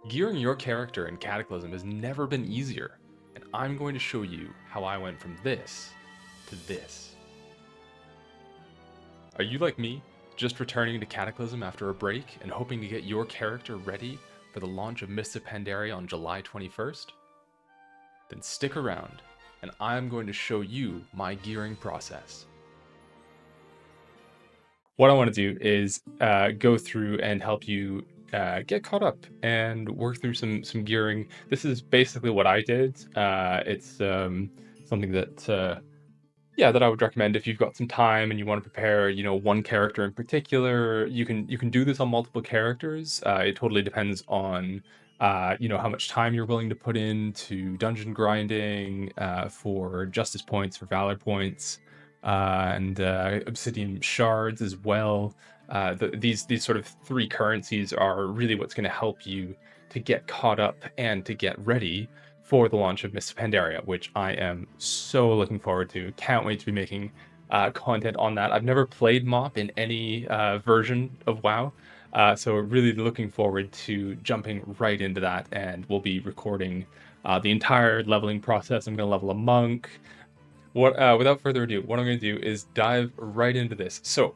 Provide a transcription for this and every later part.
Gearing your character in Cataclysm has never been easier, and I'm going to show you how I went from this to this. Are you like me, just returning to Cataclysm after a break and hoping to get your character ready for the launch of Mists of Pandaria on July 21st? Then stick around, and I'm going to show you my gearing process. What I want to do is go through and help you get caught up and work through some gearing. This is basically what I did. It's something that that I would recommend if you've got some time and you want to prepare, one character in particular. You can do this on multiple characters. It totally depends on how much time you're willing to put into dungeon grinding, for justice points, for valor points, and obsidian shards as well. These sort of three currencies are really what's going to help you to get caught up and to get ready for the launch of Mists of Pandaria, which I am so looking forward to. Can't wait to be making content on that. I've never played MoP in any version of WoW, so really looking forward to jumping right into that, and we'll be recording the entire leveling process. I'm going to level a monk. Without further ado, what I'm going to do is dive right into this. So,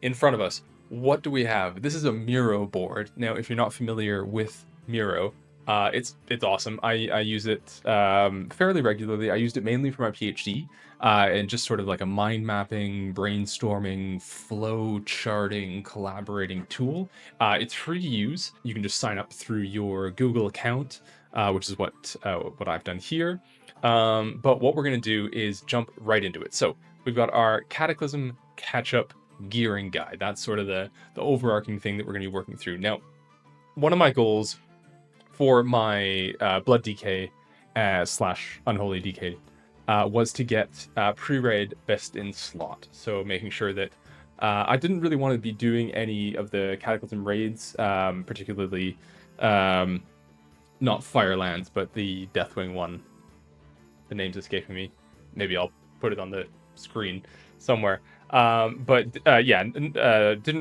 in front of us, what do we have? This is a Miro board. Now, if you're not familiar with Miro, it's awesome. I use it fairly regularly. I used it mainly for my PhD, and just sort of like a mind mapping, brainstorming, flow charting, collaborating tool. It's free to use. You can just sign up through your Google account, which is what I've done here. But what we're going to do is jump right into it. So we've got our Cataclysm Catchup Gearing guide. That's sort of the overarching thing that we're going to be working through. Now, one of my goals for my Blood DK slash Unholy DK was to get pre-raid best in slot. So making sure that I didn't really want to be doing any of the Cataclysm raids, particularly not Firelands, but the Deathwing one. The name's escaping me. Maybe I'll put it on the screen somewhere. Didn't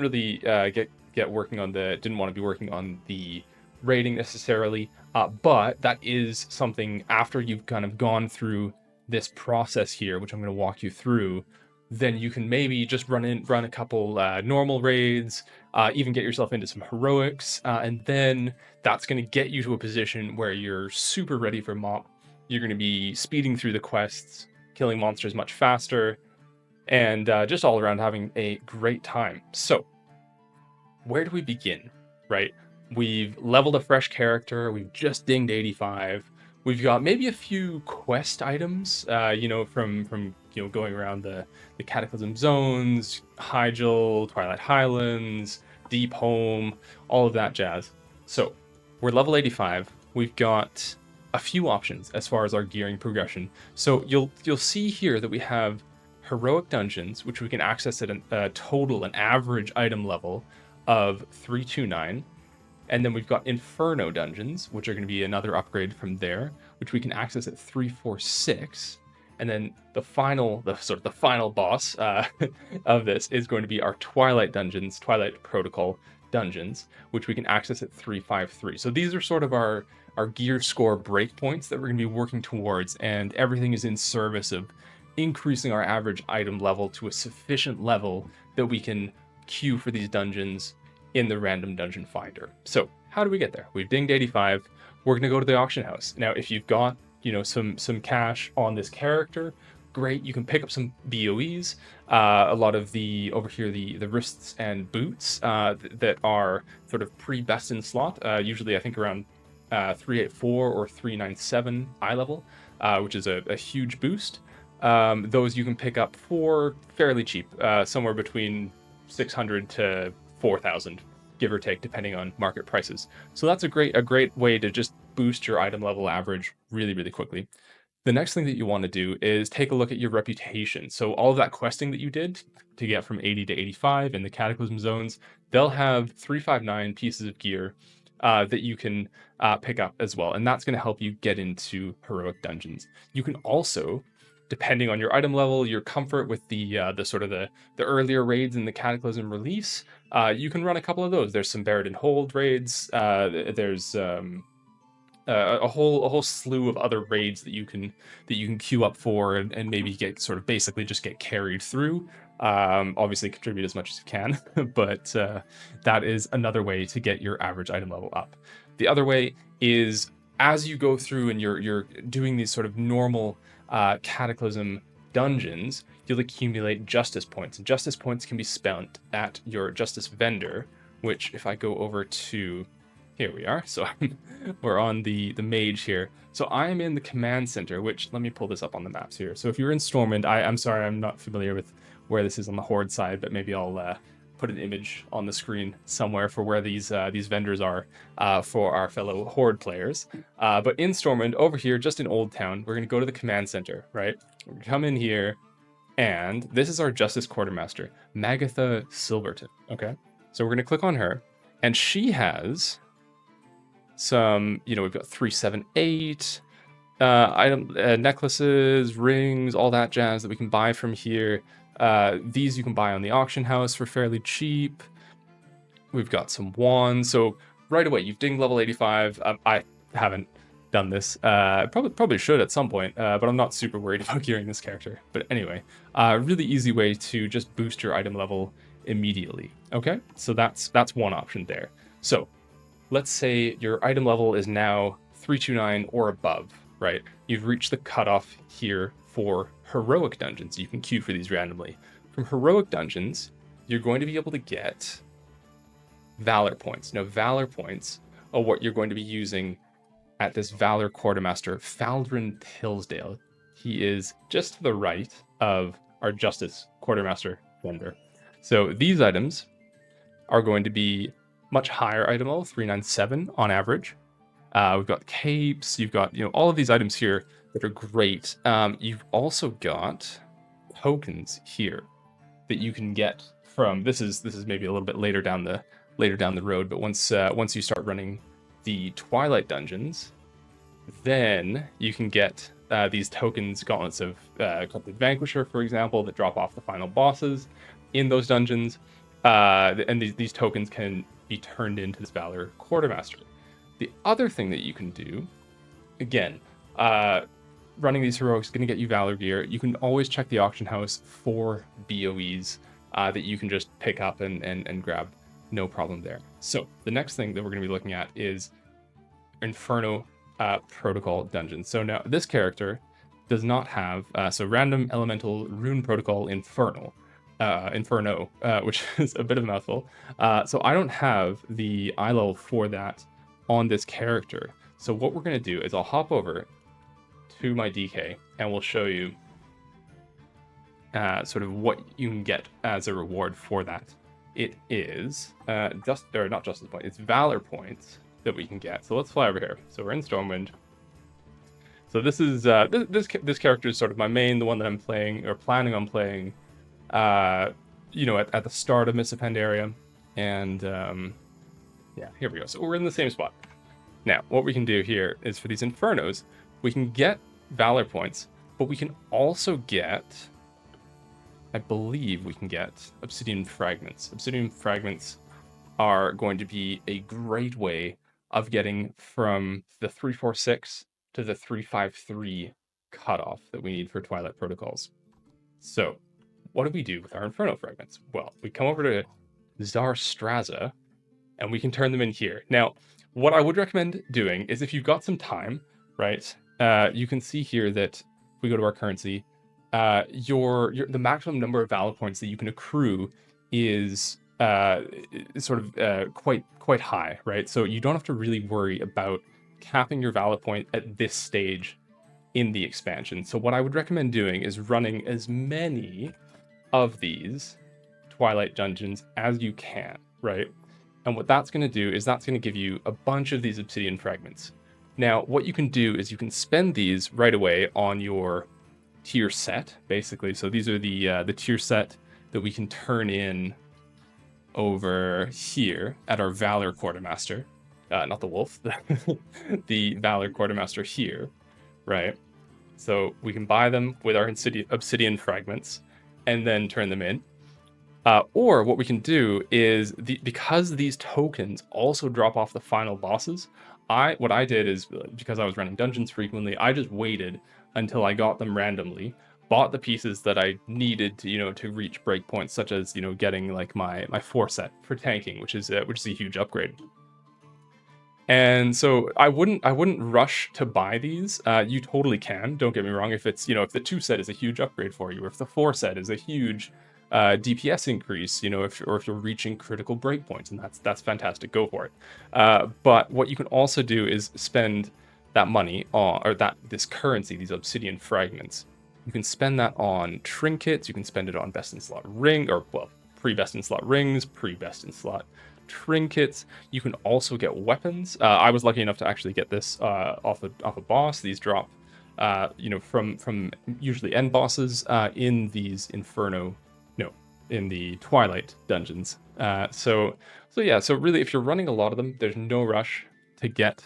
really get working on didn't want to be working on the rating necessarily, but that is something after you've kind of gone through this process here, which I'm going to walk you through. Then you can maybe just run a couple normal raids, even get yourself into some heroics, and then that's going to get you to a position where you're super ready for MoP. You're going to be speeding through the quests, killing monsters much faster, and just all around having a great time. So, where do we begin, right? We've leveled a fresh character, we've just dinged 85, we've got maybe a few quest items, from going around the Cataclysm Zones, Hyjal, Twilight Highlands, Deep Home, all of that jazz. So, we're level 85, we've got a few options as far as our gearing progression. So you'll see here that we have heroic dungeons, which we can access at an average item level of 329, and then we've got inferno dungeons, which are going to be another upgrade from there, which we can access at 346. And then the final boss of this is going to be our Twilight dungeons, Twilight Protocol dungeons, which we can access at 353. So these are sort of our gear score breakpoints that we're going to be working towards, and everything is in service of increasing our average item level to a sufficient level that we can queue for these dungeons in the random dungeon finder. So how do we get there? We've dinged 85. We're going to go to the auction house. Now, if you've got some cash on this character, great. You can pick up some BOEs. A lot of the wrists and boots that are sort of pre-best in slot. Usually, I think around 384 or 397 eye level, which is a huge boost. Those you can pick up for fairly cheap, somewhere between 600 to 4,000, give or take, depending on market prices. So that's a great way to just boost your item level average really, really quickly. The next thing that you want to do is take a look at your reputation. So all of that questing that you did to get from 80 to 85 in the Cataclysm zones, they'll have 359 pieces of gear that you can pick up as well. And that's going to help you get into heroic dungeons. You can also depending on your item level, your comfort with the sort of the earlier raids in the Cataclysm release, you can run a couple of those. There's some Buried and Hold raids. There's a whole slew of other raids that you can queue up for and maybe get sort of basically just get carried through. Obviously contribute as much as you can, but that is another way to get your average item level up. The other way is as you go through and you're doing these sort of normal Cataclysm dungeons, you'll accumulate justice points, and justice points can be spent at your justice vendor, which if I go over to, here we are. So we're on the mage here. So I am in the command center, which let me pull this up on the maps here. So if you're in Stormwind, I'm sorry, I'm not familiar with where this is on the Horde side, but maybe I'll put an image on the screen somewhere for where these vendors are for our fellow Horde players. But in Stormwind, over here, just in Old Town, we're going to go to the command center, right? We're going to come in here, and this is our Justice Quartermaster, Magatha Silverton, okay? So we're going to click on her, and she has some, we've got 378 item necklaces, rings, all that jazz that we can buy from here. These you can buy on the auction house for fairly cheap. We've got some wands. So right away, you've dinged level 85. I haven't done this. Probably should at some point, but I'm not super worried about gearing this character. But anyway, really easy way to just boost your item level immediately. Okay, so that's one option there. So let's say your item level is now 329 or above, right? You've reached the cutoff here for heroic dungeons. You can queue for these randomly. From heroic dungeons, you're going to be able to get valor points. Now, valor points are what you're going to be using at this Valor Quartermaster, Faldrin Tillsdale. He is just to the right of our Justice Quartermaster vendor. So these items are going to be much higher item level, 397 on average. We've got capes, you've got all of these items here that are great. You've also got tokens here that you can get from, this is maybe a little bit later down the road, but once you start running the Twilight dungeons, then you can get these tokens, gauntlets of Corrupted Vanquisher, for example, that drop off the final bosses in those dungeons. And these tokens can be turned into this Valor Quartermaster. The other thing that you can do, again, running these heroics is going to get you Valor gear. You can always check the auction house for BOEs that you can just pick up and grab, no problem there. So the next thing that we're going to be looking at is Inferno Protocol dungeons. So now this character does not have, so Random Elemental Rune Protocol Inferno, which is a bit of a mouthful. So I don't have the eye level for that on this character. So what we're going to do is I'll hop over to my DK and we'll show you sort of what you can get as a reward for that. It is not justice points, it's valor points that we can get. So let's fly over here. So we're in Stormwind. So this is this character is sort of my main, the one that I'm playing or planning on playing at the start of Mists of Pandaria. And yeah, here we go. So we're in the same spot. Now, what we can do here is for these Infernos, we can get Valor points, but we can also get, I believe we can get Obsidian Fragments. Obsidian Fragments are going to be a great way of getting from the 346 to the 353 cutoff that we need for Twilight Protocols. So, what do we do with our Inferno Fragments? Well, we come over to Zarstraza, and we can turn them in here. Now, what I would recommend doing is if you've got some time, right, you can see here that if we go to our currency, the maximum number of Valor points that you can accrue is sort of quite high, right? So you don't have to really worry about capping your Valor point at this stage in the expansion. So what I would recommend doing is running as many of these Twilight dungeons as you can, right? And what that's going to do is that's going to give you a bunch of these obsidian fragments. Now, what you can do is you can spend these right away on your tier set, basically. So these are the tier set that we can turn in over here at our Valor Quartermaster. Not the wolf, the Valor Quartermaster here, right? So we can buy them with our obsidian fragments and then turn them in. Or what we can do is, because these tokens also drop off the final bosses, what I did is, because I was running dungeons frequently, I just waited until I got them randomly, bought the pieces that I needed to, to reach breakpoints, such as, getting like my 4-set for tanking, which is a huge upgrade. And so I wouldn't rush to buy these. You totally can. Don't get me wrong. If it's if the 2-set is a huge upgrade for you, or if the 4-set is a huge DPS increase, if you're reaching critical breakpoints, and that's fantastic. Go for it. But what you can also do is spend that money on, or this currency, these obsidian fragments. You can spend that on trinkets. You can spend it on best in slot ring, or well, pre-best in slot rings, pre-best in slot trinkets. You can also get weapons. I was lucky enough to actually get this off a boss. These drop, from usually end bosses in these in the Twilight dungeons. So really, if you're running a lot of them, there's no rush to get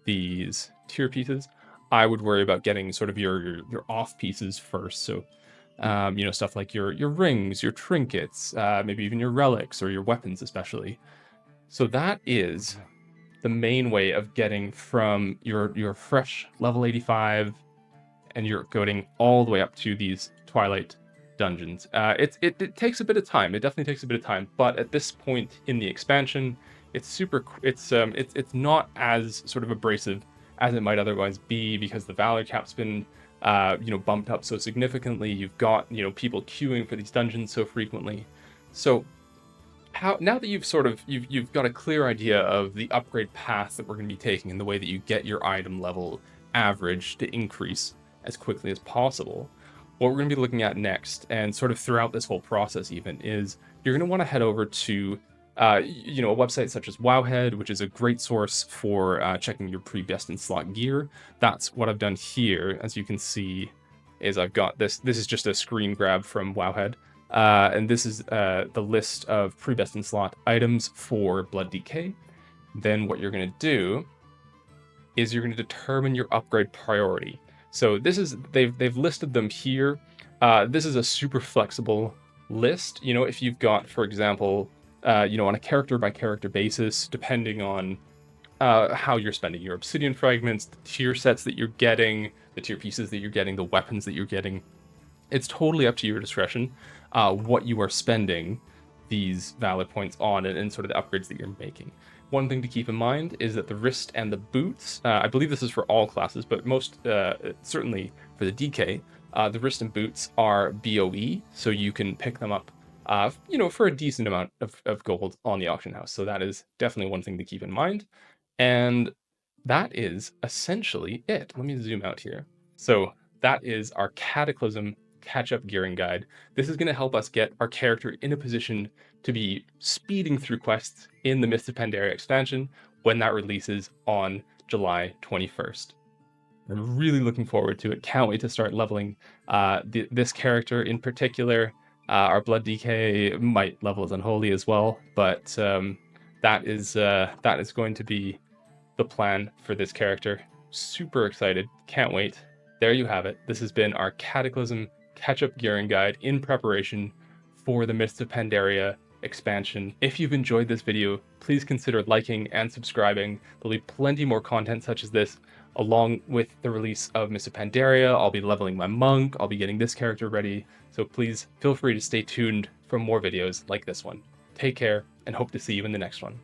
these tier pieces. I would worry about getting sort of your off pieces first. So stuff like your rings, your trinkets, maybe even your relics or your weapons especially. So that is the main way of getting from your fresh level 85 and you're going all the way up to these Twilight dungeons. It takes a bit of time. It definitely takes a bit of time, but at this point in the expansion, it's not as sort of abrasive as it might otherwise be, because the Valor cap's been bumped up so significantly. You've got people queuing for these dungeons so frequently. So now that you've got a clear idea of the upgrade path that we're going to be taking and the way that you get your item level average to increase as quickly as possible, what we're going to be looking at next, and sort of throughout this whole process even, is you're going to want to head over to a website such as Wowhead, which is a great source for checking your pre-best in slot gear. That's what I've done here. As you can see, is I've got this. This is just a screen grab from Wowhead, and this is the list of pre-best in slot items for Blood DK. Then what you're going to do is you're going to determine your upgrade priority. So they've listed them here. This is a super flexible list. If you've got, for example, on a character by character basis, depending on how you're spending your obsidian fragments, the tier sets that you're getting, the tier pieces that you're getting, the weapons that you're getting, it's totally up to your discretion what you are spending these Valor points on and sort of the upgrades that you're making. One thing to keep in mind is that the wrist and the boots, I believe this is for all classes, but most certainly for the DK, the wrist and boots are BOE, so you can pick them up for a decent amount of gold on the auction house. So that is definitely one thing to keep in mind. And that is essentially it. Let me zoom out here. So that is our Cataclysm Catchup Gearing Guide. This is going to help us get our character in a position to be speeding through quests in the Mists of Pandaria expansion when that releases on July 21st. I'm really looking forward to it. Can't wait to start leveling this character in particular. Our Blood DK might level as Unholy as well, but that is going to be the plan for this character. Super excited. Can't wait. There you have it. This has been our Cataclysm Catchup Gearing Guide in preparation for the Mists of Pandaria expansion. If you've enjoyed this video, please consider liking and subscribing. There'll be plenty more content such as this, along with the release of Mists of Pandaria. I'll be leveling my monk, I'll be getting this character ready, so please feel free to stay tuned for more videos like this one. Take care, and hope to see you in the next one.